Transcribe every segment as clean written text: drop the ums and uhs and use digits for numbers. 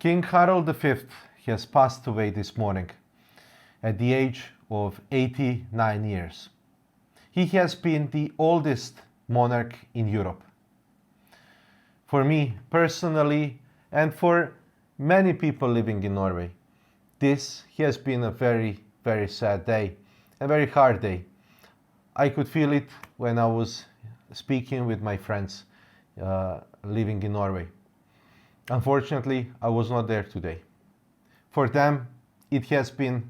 King Harald V has passed away this morning at the age of 89 years. He has been the oldest monarch in Europe. For me personally, and for many people living in Norway, this has been a very, very sad day, a very hard day. I could feel it when I was speaking with my friends living in Norway. Unfortunately, I was not there today. For them, it has been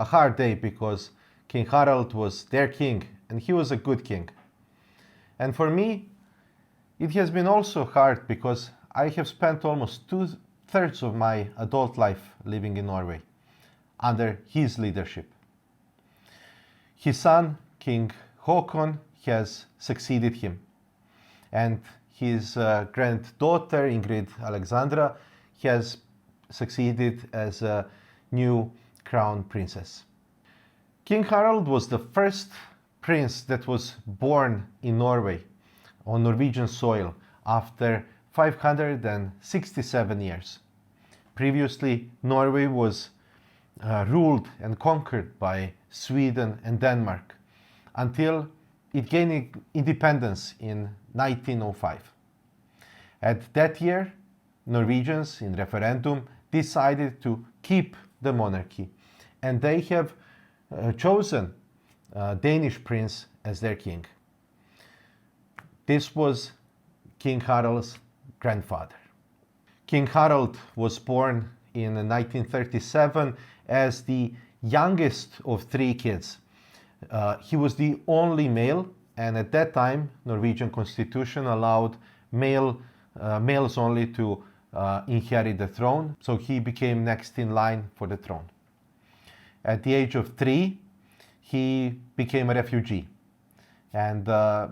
a hard day because King Harald was their king and he was a good king. And for me, it has been also hard because I have spent almost 2/3 of my adult life living in Norway under his leadership. His son, King Håkon, has succeeded him, and his granddaughter, Ingrid Alexandra, has succeeded as a new crown princess. King Harald was the first prince that was born in Norway, on Norwegian soil, after 567 years. Previously, Norway was ruled and conquered by Sweden and Denmark until it gained independence in 1905. At that year, Norwegians in referendum decided to keep the monarchy, and they have chosen a Danish prince as their king. This was King Harald's grandfather. King Harald was born in 1937 as the youngest of 3 kids. He was the only male, and at that time, Norwegian constitution allowed males only to inherit the throne, so he became next in line for the throne. At the age of 3, he became a refugee, and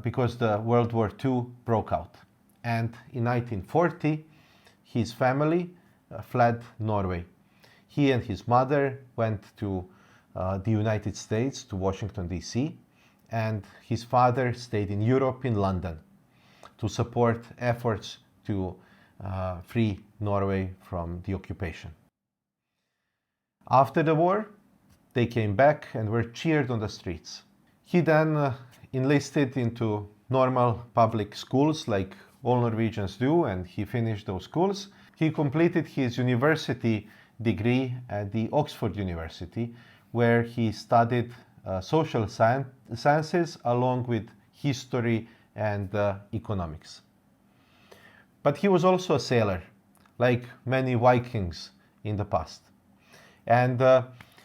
because the World War II broke out. And in 1940, his family fled Norway. He and his mother went to the United States, to Washington, D.C., and his father stayed in Europe, in London, to support efforts to free Norway from the occupation. After the war, they came back and were cheered on the streets. He then enlisted into normal public schools like all Norwegians do, and he finished those schools. He completed his university degree at the Oxford University, where he studied social sciences along with history and economics. But he was also a sailor, like many Vikings in the past. And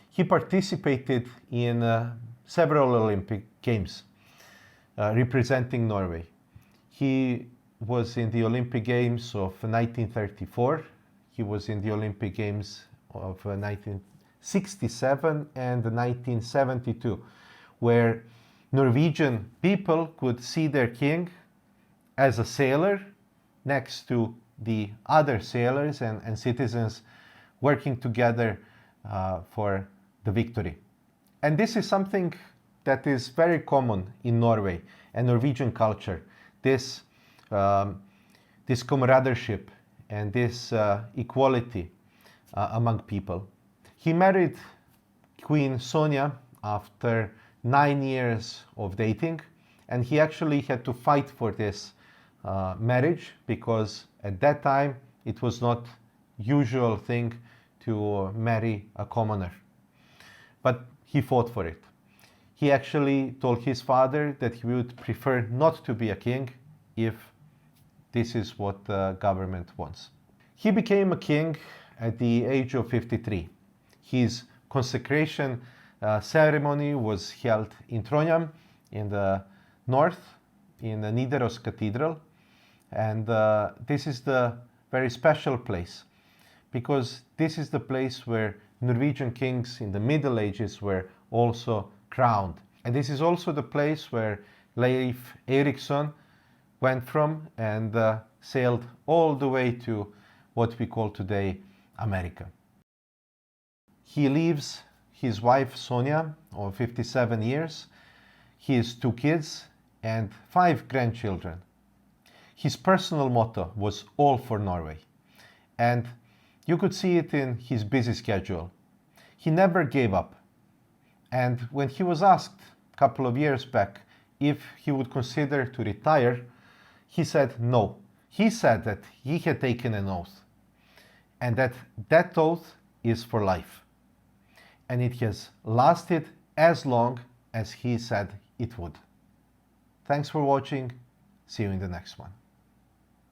he participated in several Olympic Games representing Norway. He was in the Olympic Games of 1934. He was in the Olympic Games of 1967 and 1972, where Norwegian people could see their king as a sailor next to the other sailors and citizens working together for the victory. And this is something that is very common in Norway and Norwegian culture, this camaraderie and this equality among people. He married Queen Sonja after 9 years of dating, and he actually had to fight for this marriage because at that time it was not usual thing to marry a commoner. But he fought for it. He actually told his father that he would prefer not to be a king if this is what the government wants. He became a king at the age of 53. His consecration ceremony was held in Trondheim in the north, in the Nidaros Cathedral. And this is the very special place because this is the place where Norwegian kings in the Middle Ages were also crowned. And this is also the place where Leif Erikson went from and sailed all the way to what we call today America. He leaves his wife Sonja of 57 years, his 2 kids and 5 grandchildren. His personal motto was all for Norway. And You could see it in his busy schedule. He never gave up. And when he was asked a couple of years back if he would consider to retire, he said no. He said that he had taken an oath, and that oath is for life. And it has lasted as long as he said it would. Thanks for watching. See you in the next one.